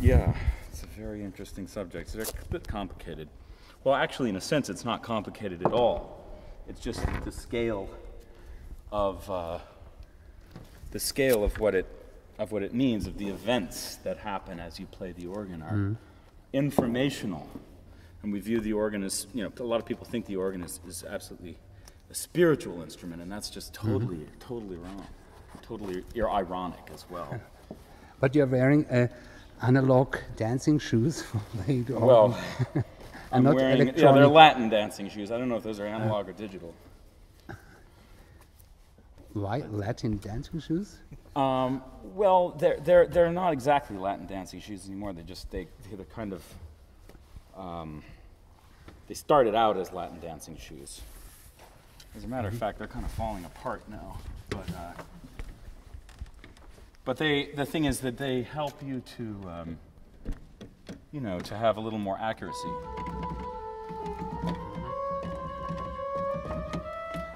Yeah, it's a very interesting subject. It's a bit complicated. Well, actually, in a sense, it's not complicated at all. It's just the scale of what it means, of the events that happen as you play the organ are informational. And we view the organ as, a lot of people think the organ is absolutely a spiritual instrument, and that's just totally wrong. Totally ironic as well. But you're wearing analog dancing shoes for playing the organ. Well, I'm not wearing, electronic. they're Latin dancing shoes. I don't know if those are analog or digital. Why Latin dancing shoes? Well, they're not exactly Latin dancing shoes anymore. They're kind of they started out as Latin dancing shoes. As a matter of fact, they're kind of falling apart now. But the thing is that they help you to to have a little more accuracy.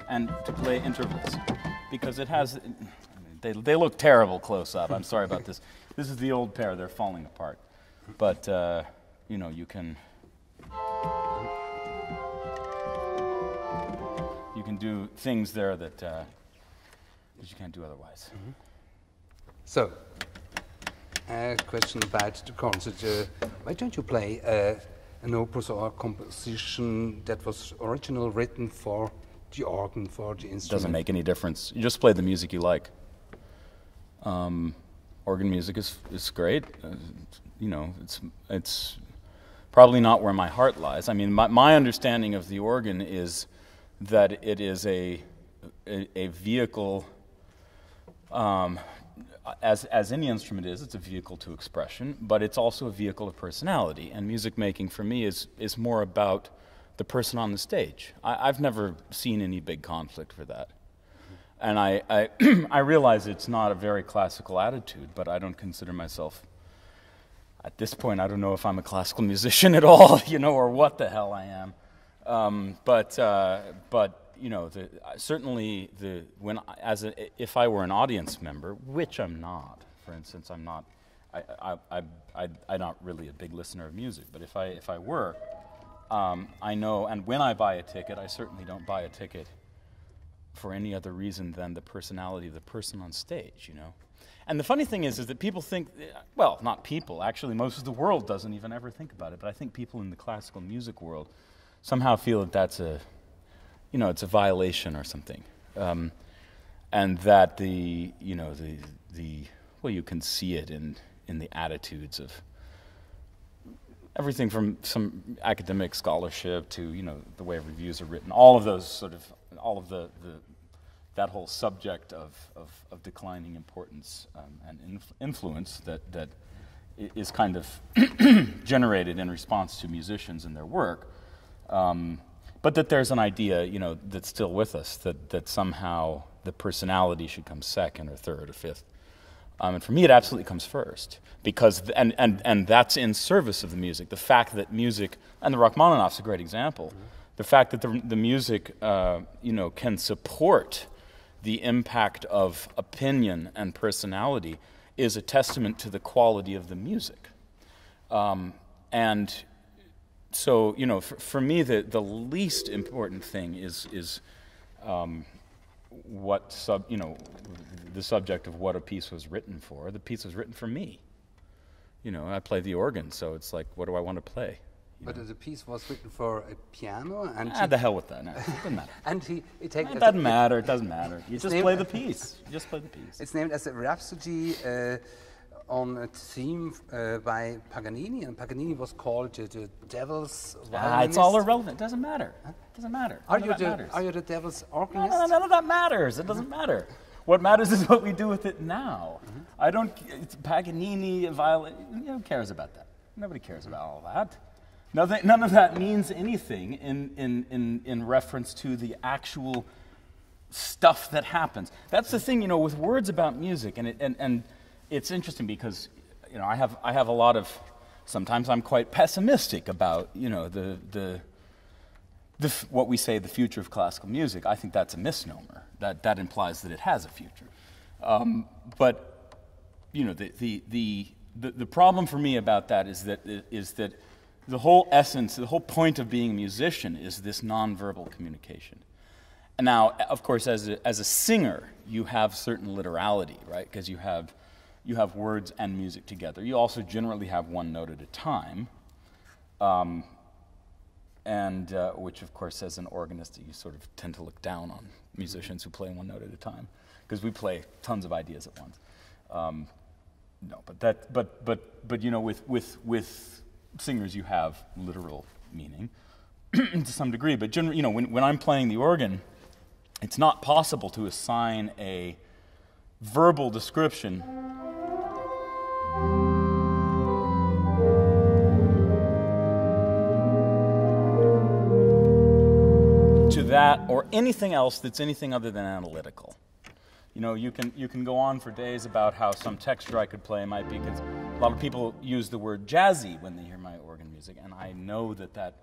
And to play intervals, because it has. They look terrible close up. I'm sorry about this. This is the old pair. They're falling apart, but you can do things there that you can't do otherwise. So, a question about the concert. Why don't you play an opus or a composition that was originally written for the organ, for the instrument? Doesn't make any difference. You just play the music you like. Organ music is great. It's probably not where my heart lies. I mean, my understanding of the organ is that it is a vehicle, as any instrument is. It's a vehicle to expression, but it's also a vehicle of personality. And music making for me is more about the person on the stage. I've never seen any big conflict for that. And I realize it's not a very classical attitude, but I don't consider myself, at this point, I don't know if I'm a classical musician at all, or what the hell I am. Certainly if I were an audience member, which I'm not, for instance, I'm not, I'm not really a big listener of music, but if I were, I know, and when I buy a ticket, I certainly don't buy a ticket for any other reason than the personality of the person on stage, And the funny thing is that people think, well, not people, actually most of the world doesn't even ever think about it, but I think people in the classical music world somehow feel that that's it's a violation or something. And that you can see it in the attitudes of everything from some academic scholarship to, the way reviews are written, all of those that whole subject of declining importance and influence that is kind of generated in response to musicians and their work. But that there's an idea, that's still with us, that somehow the personality should come second or third or fifth. And for me, it absolutely comes first, because and that's in service of the music. The fact that music, and the Rachmaninoff's a great example, the fact that the music, can support the impact of opinion and personality is a testament to the quality of the music. And so, for me, the least important thing is the subject of what a piece was written for. The piece was written for me. I play the organ, so it's like, what do I want to play? But the piece was written for a piano, and the hell with that. No, it doesn't matter. And it doesn't matter. It doesn't matter. You just play the piece. You just play the piece. It's named as a rhapsody on a theme by Paganini, and Paganini was called the Devil's Violinist. It's all irrelevant. It doesn't matter. It doesn't matter. Are you the Devil's Organist? No, none of that matters. It doesn't matter. What matters is what we do with it now. It's Paganini, a violin. Who cares about that? Nobody cares about all that. None of that means anything in reference to the actual stuff that happens. That's the thing, with words about music, and it's interesting because, I have a lot of. Sometimes I'm quite pessimistic about, what we say the future of classical music. I think that's a misnomer. That implies that it has a future. But the the problem for me about that is that the whole essence, the whole point of being a musician is this nonverbal communication. And now, of course, as a singer, you have certain literality, right? Because you have words and music together. You also generally have one note at a time, which, of course, as an organist, you sort of tend to look down on musicians who play one note at a time, because we play tons of ideas at once. But you know, with singers, you have literal meaning to some degree. But generally, you know, when I'm playing the organ, it's not possible to assign a verbal description to that or anything else that's anything other than analytical. You know, you can go on for days about how some texture I could play might be, because a lot of people use the word jazzy when they hear my organ music, and I know that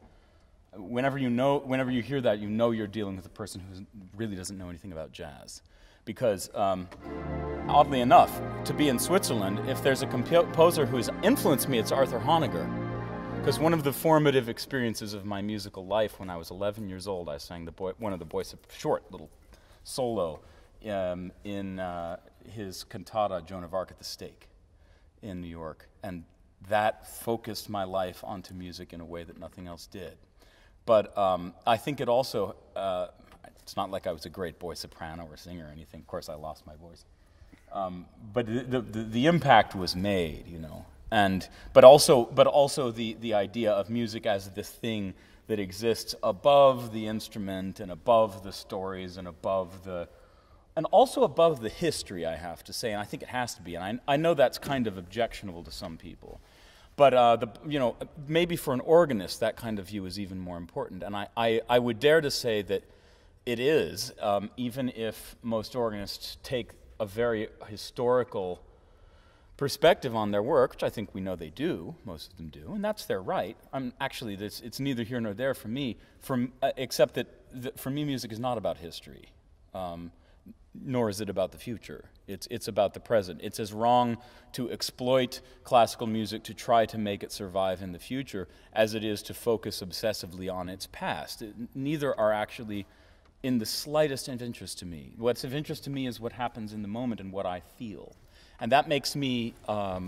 whenever you hear that, you know you're dealing with a person who really doesn't know anything about jazz. Because, oddly enough, to be in Switzerland, if there's a composer who has influenced me, it's Arthur Honegger. Because one of the formative experiences of my musical life, when I was 11 years old, I sang one of the short little solo in his cantata, Joan of Arc at the Stake, in New York. And that focused my life onto music in a way that nothing else did. But I think it also, it's not like I was a great boy soprano or singer or anything. Of course, I lost my voice. But the impact was made, you know. But also the idea of music as this thing that exists above the instrument and above the stories and also above the history, I have to say, and I think it has to be. And I know that's kind of objectionable to some people. But maybe for an organist, that kind of view is even more important. And I would dare to say that it is, even if most organists take a very historical perspective on their work, which I think we know they do, most of them do, and that's their right. Actually, it's neither here nor there for me, except that for me, music is not about history, nor is it about the future. It's about the present. It's as wrong to exploit classical music to try to make it survive in the future as it is to focus obsessively on its past. Neither are actually in the slightest of interest to me. What's of interest to me is what happens in the moment and what I feel. And that makes me, I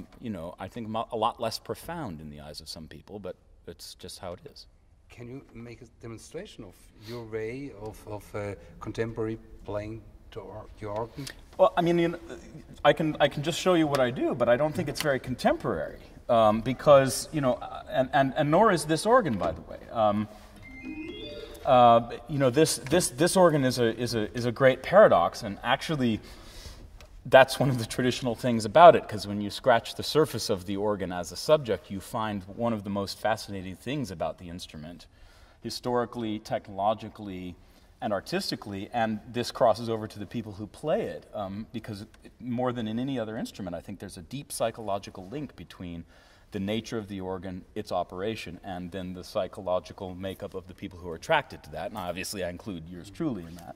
think a lot less profound in the eyes of some people, but it's just how it is. Can you make a demonstration of your way of contemporary playing to the organ? Well, I mean, I can just show you what I do, but I don't think it's very contemporary, because, and nor is this organ, by the way. This organ is a great paradox, and actually, that's one of the traditional things about it, because when you scratch the surface of the organ as a subject, you find one of the most fascinating things about the instrument, historically, technologically, and artistically, and this crosses over to the people who play it, because more than in any other instrument, I think there's a deep psychological link between the nature of the organ, its operation, and then the psychological makeup of the people who are attracted to that, and obviously I include yours truly in that.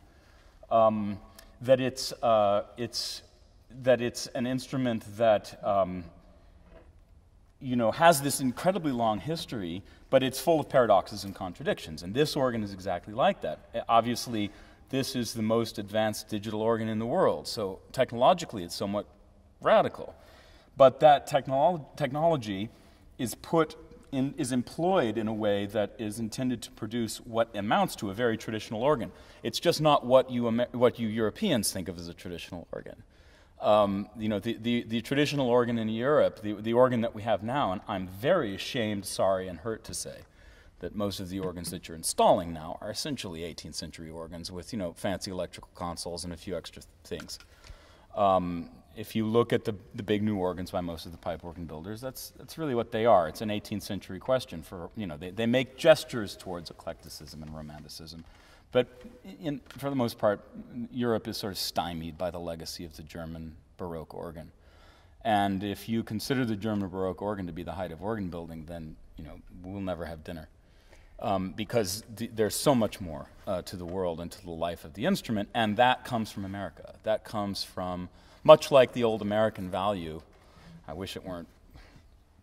That it's an instrument that has this incredibly long history, but it's full of paradoxes and contradictions, and this organ is exactly like that. Obviously, this is the most advanced digital organ in the world, so technologically it's somewhat radical. But that technology is employed in a way that is intended to produce what amounts to a very traditional organ. It's just not what you Europeans think of as a traditional organ. The traditional organ in Europe, the organ that we have now, and I'm very ashamed, sorry, and hurt to say that most of the organs that you're installing now are essentially 18th century organs with, fancy electrical consoles and a few extra things. If you look at the big new organs by most of the pipe organ builders, that's really what they are. It's an 18th century question for, they make gestures towards eclecticism and romanticism. But for the most part, Europe is sort of stymied by the legacy of the German Baroque organ. And if you consider the German Baroque organ to be the height of organ building, then we'll never have dinner. Because there's so much more to the world and to the life of the instrument, and that comes from America. That comes from, much like the old American value, I wish it weren't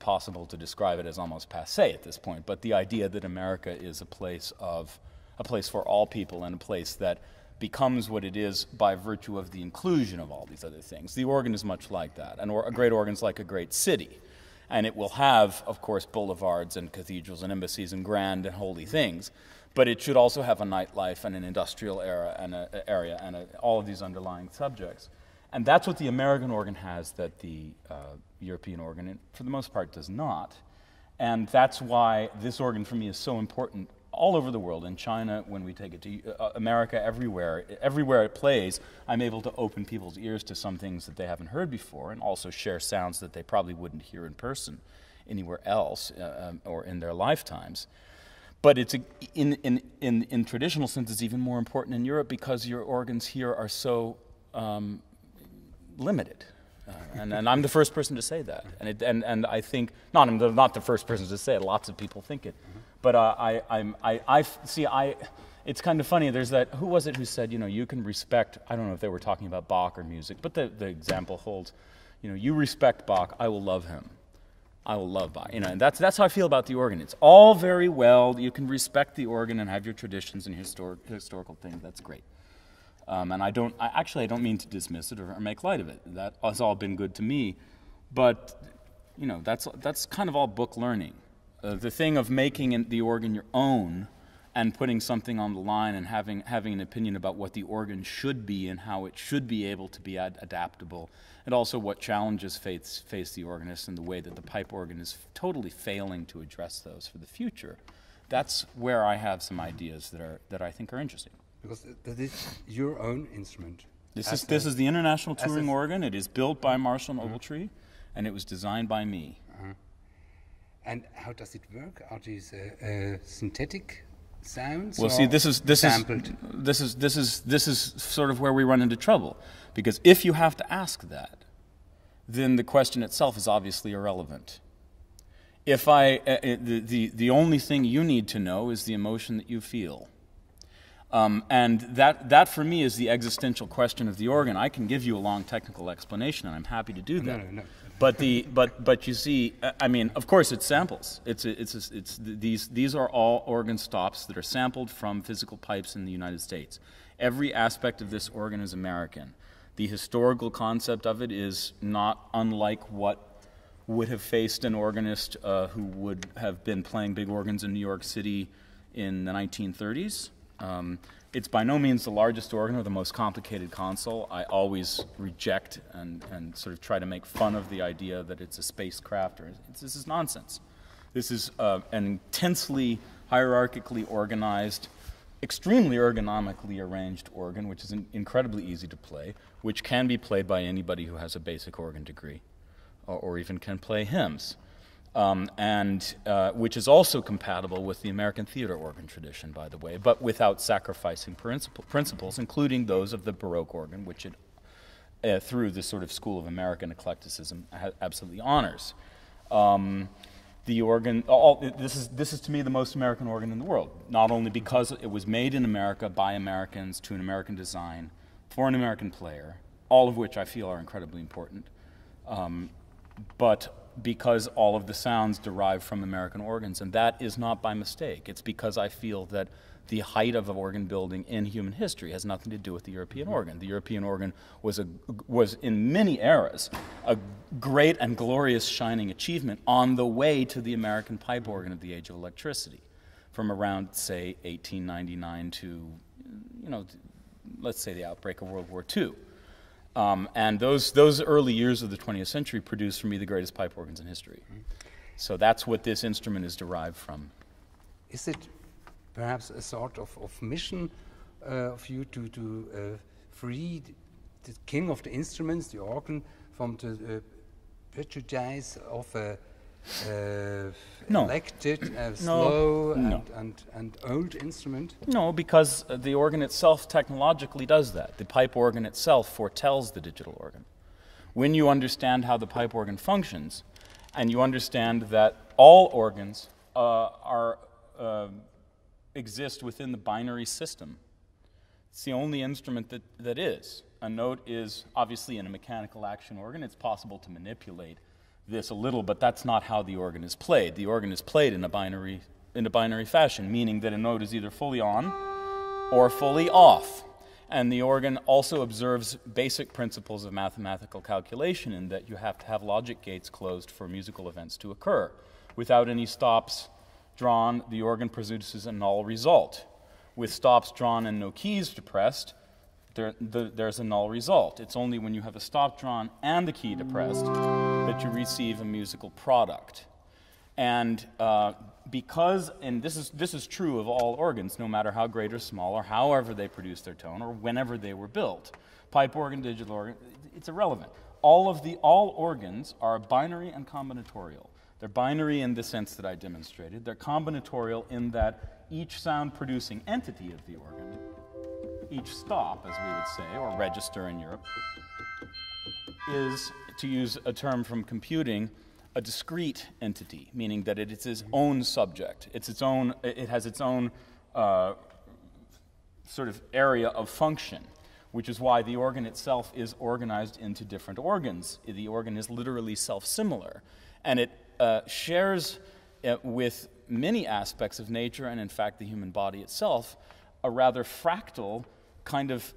possible to describe it as almost passé at this point, but the idea that America is a place for all people and a place that becomes what it is by virtue of the inclusion of all these other things. The organ is much like that, and a great organ is like a great city. And it will have, of course, boulevards and cathedrals and embassies and grand and holy things, but it should also have a nightlife and an industrial area and all of these underlying subjects. And that's what the American organ has that the European organ, for the most part, does not. And that's why this organ for me is so important all over the world. In China, when we take it to America, everywhere it plays, I'm able to open people's ears to some things that they haven't heard before, and also share sounds that they probably wouldn't hear in person anywhere else or in their lifetimes. But it's in traditional sense, it's even more important in Europe because your organs here are so limited. And I'm the first person to say that. And I think, I'm not the first person to say it, lots of people think it. But it's kind of funny, there's that, who was it who said, you can respect, I don't know if they were talking about Bach or music, but the example holds, you respect Bach, I will love him. I will love Bach. And that's how I feel about the organ. It's all very well, you can respect the organ and have your traditions and historical things, that's great. And I don't mean to dismiss it or make light of it. That has all been good to me, but that's kind of all book learning. The thing of making the organ your own and putting something on the line and having an opinion about what the organ should be and how it should be able to be adaptable, and also what challenges face the organist and the way that the pipe organ is totally failing to address those for the future. That's where I have some ideas that I think are interesting. Because that is your own instrument. This is the International Touring Organ. It is built by Marshall and Ogletree, and it was designed by me. And how does it work? Are these synthetic sounds? Well, or see, this is sort of where we run into trouble, because if you have to ask that, then the question itself is obviously irrelevant. If the only thing you need to know is the emotion that you feel. And that for me is the existential question of the organ. I can give you a long technical explanation, and I'm happy to do that. No. But you see, I mean, of course, it's samples. These are all organ stops that are sampled from physical pipes in the United States. Every aspect of this organ is American. The historical concept of it is not unlike what would have faced an organist who would have been playing big organs in New York City in the 1930s. It's by no means the largest organ or the most complicated console. I always reject and sort of try to make fun of the idea that it's a spacecraft. This is nonsense. This is an intensely hierarchically organized, extremely ergonomically arranged organ, which is incredibly easy to play, which can be played by anybody who has a basic organ degree or even can play hymns. Which is also compatible with the American theater organ tradition, by the way, but without sacrificing principles, including those of the Baroque organ, which it, through this sort of school of American eclecticism, absolutely honors. The organ, this is to me the most American organ in the world, not only because it was made in America by Americans to an American design for an American player, all of which I feel are incredibly important, but because all of the sounds derive from American organs, and that is not by mistake. It's because I feel that the height of organ building in human history has nothing to do with the European organ. The European organ was in many eras a great and glorious shining achievement on the way to the American pipe organ of the age of electricity, from around, say, 1899 to, let's say the outbreak of World War II. And those early years of the 20th century produced for me the greatest pipe organs in history. So that's what this instrument is derived from. Is it perhaps a sort of mission of you to free the king of the instruments, the organ, from the prejudice of a elected, slow and old instrument? No, because the organ itself technologically does that. The pipe organ itself foretells the digital organ. When you understand how the pipe organ functions, and you understand that all organs exist within the binary system, it's the only instrument that is. A note is obviously in a mechanical action organ. It's possible to manipulate this a little, but that's not how the organ is played. The organ is played in a binary fashion, meaning that a note is either fully on or fully off. And the organ also observes basic principles of mathematical calculation in that you have to have logic gates closed for musical events to occur. Without any stops drawn, the organ produces a null result. With stops drawn and no keys depressed, there's a null result. It's only when you have a stop drawn and the key depressed that you receive a musical product. And and this is true of all organs, no matter how great or small, or however they produce their tone, or whenever they were built. Pipe organ, digital organ, it's irrelevant. All organs are binary and combinatorial. They're binary in the sense that I demonstrated. They're combinatorial in that each sound-producing entity of the organ, each stop, as we would say, or register in Europe, is, to use a term from computing, a discrete entity, meaning that it is its own subject. It has its own sort of area of function, which is why the organ itself is organized into different organs. The organ is literally self-similar, and it shares with many aspects of nature, and in fact the human body itself, a rather fractal kind of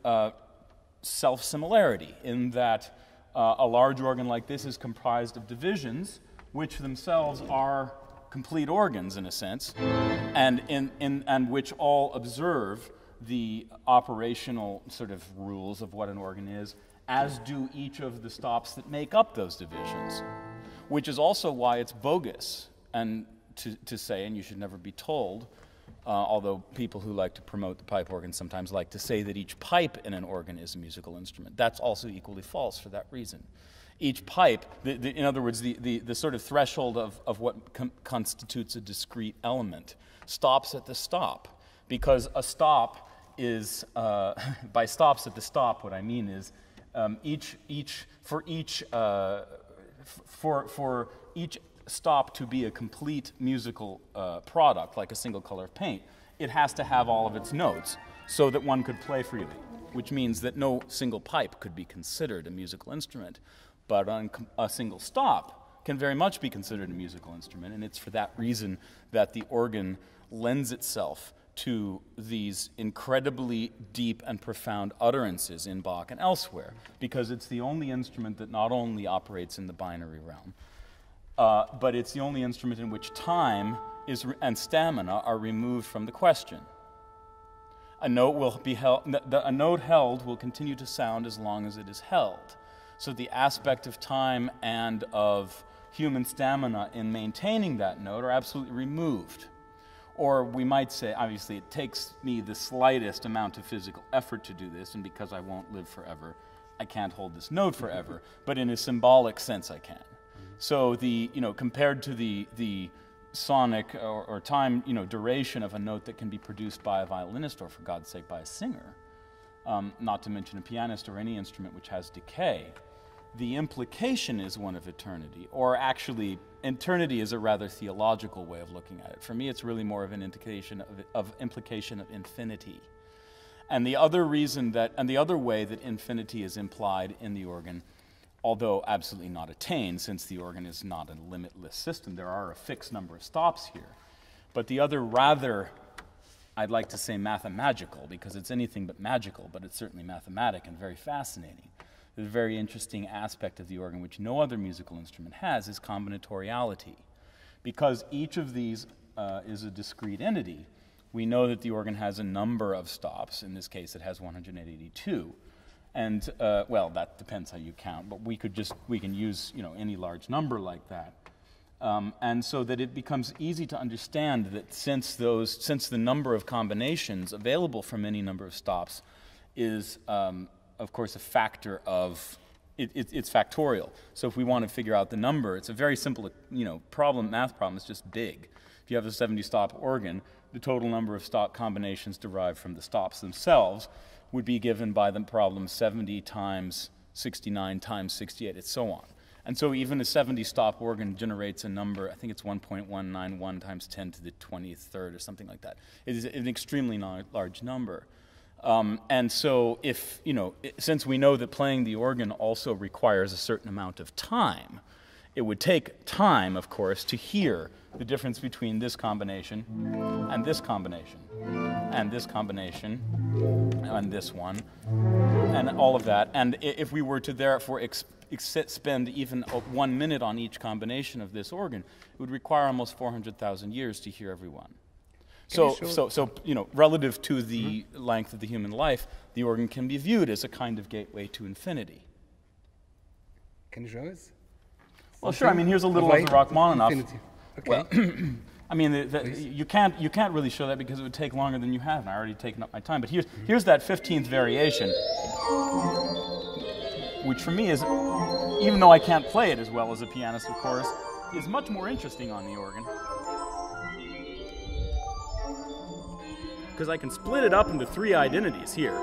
self-similarity, in that a large organ like this is comprised of divisions, which themselves are complete organs in a sense, and which all observe the operational sort of rules of what an organ is, as do each of the stops that make up those divisions, which is also why it's bogus and to say, and you should never be told, although people who like to promote the pipe organ sometimes like to say that each pipe in an organ is a musical instrument. That's also equally false for that reason. Each pipe, in other words, the sort of threshold of what constitutes a discrete element, stops at the stop, because a stop is, by stops at the stop, what I mean is for each stop to be a complete musical product, like a single color of paint, it has to have all of its notes so that one could play freely, which means that no single pipe could be considered a musical instrument, but a single stop can very much be considered a musical instrument, and it's for that reason that the organ lends itself to these incredibly deep and profound utterances in Bach and elsewhere, because it's the only instrument that not only operates in the binary realm, but it's the only instrument in which time and stamina are removed from the question. A note held will continue to sound as long as it is held. So the aspect of time and of human stamina in maintaining that note are absolutely removed. Or we might say, obviously, it takes me the slightest amount of physical effort to do this, and because I won't live forever, I can't hold this note forever. But in a symbolic sense, I can. So compared to the sonic or time, duration of a note that can be produced by a violinist, or for God's sake, by a singer, not to mention a pianist or any instrument which has decay, the implication is one of eternity, or actually, eternity is a rather theological way of looking at it. For me, it's really more of an implication of infinity. And the other way that infinity is implied in the organ, although absolutely not attained, since the organ is not a limitless system, there are a fixed number of stops here. But the other rather, I'd like to say mathemagical, because it's anything but magical, but it's certainly mathematic and very fascinating. The very interesting aspect of the organ, which no other musical instrument has, is combinatoriality. Because each of these is a discrete entity, we know that the organ has a number of stops. In this case, it has 182. And, well, that depends how you count, but we can use, any large number like that. And so that it becomes easy to understand that since the number of combinations available from any number of stops is, of course, a factor of, it's factorial. So if we want to figure out the number, it's a very simple, math problem. It's just big. If you have a 70-stop organ, the total number of stop combinations derived from the stops themselves would be given by the problem 70 times 69 times 68, and so on. And so even a 70-stop organ generates a number, I think it's 1.191 times 10 to the 23rd or something like that. It is an extremely large number. And so since we know that playing the organ also requires a certain amount of time, It would take time, of course, to hear the difference between this combination and this combination, and this combination, and this one, and all of that. And if we were to therefore spend even 1 minute on each combination of this organ, it would require almost 400,000 years to hear every one. So, you know, relative to the length of the human life, the organ can be viewed as a kind of gateway to infinity. Can you show us? Well, sure. I mean, here's a little of the Rachmaninoff. Okay. Well, I mean, you can't really show that because it would take longer than you have, and I already taken up my time. But here's that 15th variation, which for me is, even though I can't play it as well as a pianist, of course, is much more interesting on the organ. Because I can split it up into 3 identities here.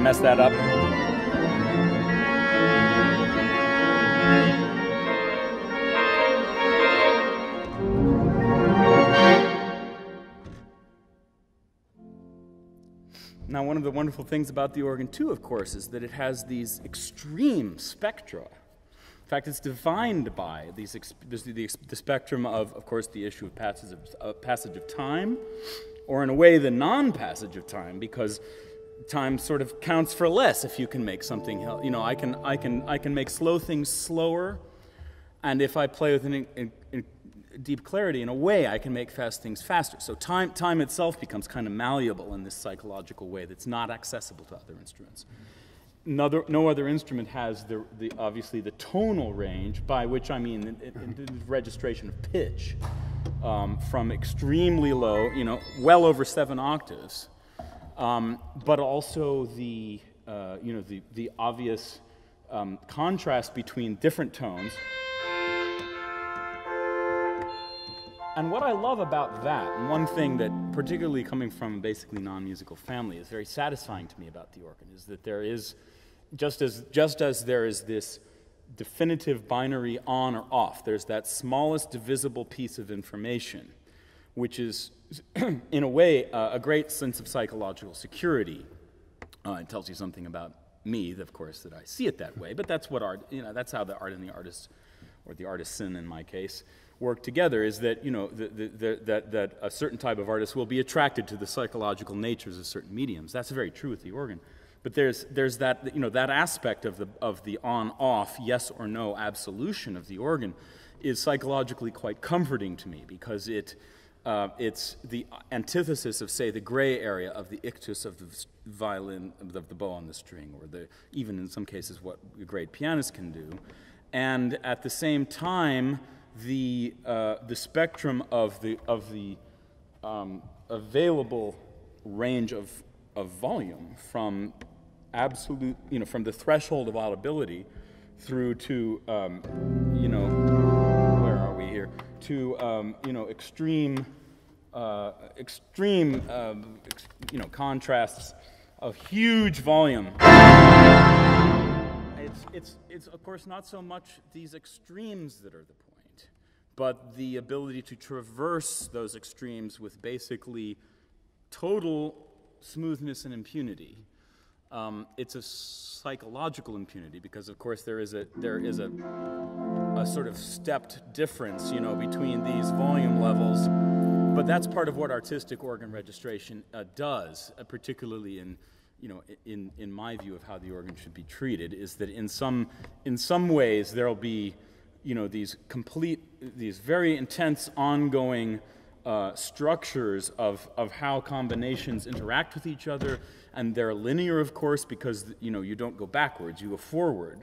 Mess that up. Now, one of the wonderful things about the organ, too, of course, is that it has these extreme spectra. In fact, it's defined by these the spectrum of course, the issue of passage of time, or in a way, the non-passage of time, because time sort of counts for less if you can make something. You know, I can make slow things slower, and if I play with in deep clarity, in a way, I can make fast things faster. So time itself becomes kind of malleable in this psychological way that's not accessible to other instruments. No other instrument has obviously the tonal range, by which I mean the registration of pitch, from extremely low, you know, well over 7 octaves. But also the obvious contrast between different tones. And what I love about that, and one thing that, particularly coming from a basically non-musical family, is very satisfying to me about the organ, is that there is, just as there is this definitive binary on or off, there's that smallest divisible piece of information, which is, in a way, a great sense of psychological security. It tells you something about me, of course, that I see it that way, but that's what art, you know, that's how the art and the artist, or the artisan in my case, work together, is that, you know, that a certain type of artist will be attracted to the psychological natures of certain mediums. That's very true with the organ. But there's that, you know, that aspect of the on-off, yes or no absolution of the organ is psychologically quite comforting to me, because it's the antithesis of, say, the gray area of the ictus of the violin, of the bow on the string, or even in some cases what a great pianist can do. And at the same time, the spectrum of the available range of volume, from absolute, you know, from the threshold of audibility through to, you know, where are we here? To, you know, extreme, you know, contrasts of huge volume. It's of course not so much these extremes that are the point, but the ability to traverse those extremes with basically total smoothness and impunity. It's a psychological impunity, because of course there is a sort of stepped difference, you know, between these volume levels. But that's part of what artistic organ registration does, particularly in, you know, in my view of how the organ should be treated, is that in some ways there'll be, you know, these very intense ongoing structures of how combinations interact with each other, and they're linear, of course, because, you know, you don't go backwards, you go forward.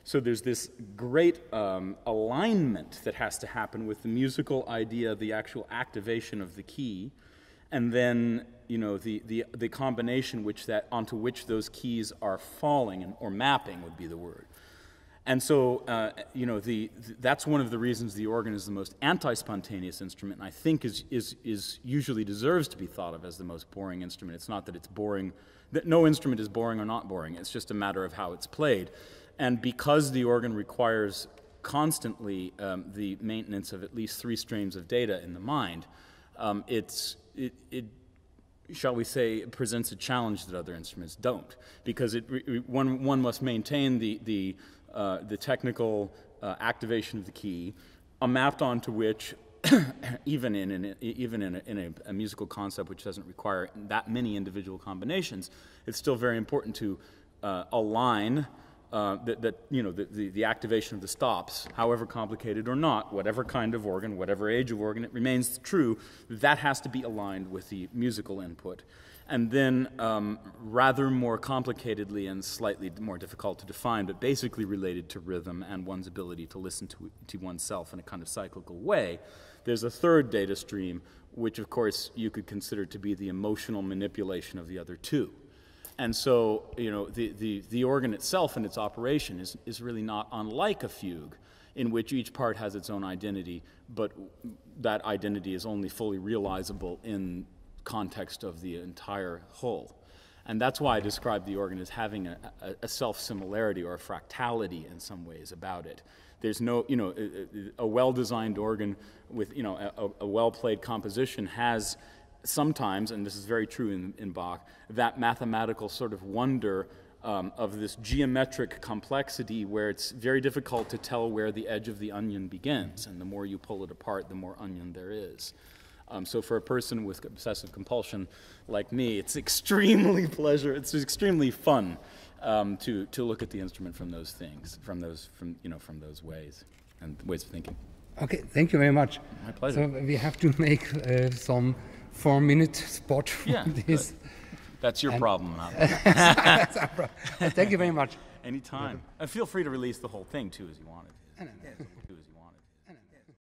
So there's this great alignment that has to happen with the musical idea, the actual activation of the key, and then the combination onto which those keys are falling, or mapping would be the word. And so, that's one of the reasons the organ is the most anti-spontaneous instrument, and I think is usually deserves to be thought of as the most boring instrument. It's not that it's boring, that no instrument is boring or not boring. It's just a matter of how it's played. And because the organ requires constantly the maintenance of at least 3 streams of data in the mind, it shall we say, presents a challenge that other instruments don't, because one must maintain the technical activation of the key, mapped onto which, even in a musical concept which doesn't require that many individual combinations, it's still very important to align the activation of the stops, however complicated or not, whatever kind of organ, whatever age of organ, it remains true, that has to be aligned with the musical input. And then, rather more complicatedly and slightly more difficult to define, but basically related to rhythm and one's ability to listen to oneself in a kind of cyclical way, there's a third data stream, which of course you could consider to be the emotional manipulation of the other 2. And so, the organ itself and its operation is really not unlike a fugue, in which each part has its own identity, but that identity is only fully realizable in context of the entire whole. And that's why I describe the organ as having a self-similarity or a fractality in some ways about it. There's no, a well-designed organ with, a well-played composition has sometimes, and this is very true in Bach, that mathematical sort of wonder of this geometric complexity where it's very difficult to tell where the edge of the onion begins, and the more you pull it apart, the more onion there is. So for a person with obsessive compulsion like me, it's extremely fun to look at the instrument from those things, from those ways and ways of thinking. Okay, thank you very much. My pleasure. So we have to make some 4-minute spot for this. Good. That's your problem, not mine. That's our problem. Thank you very much. Anytime. And feel free to release the whole thing too, as you wanted.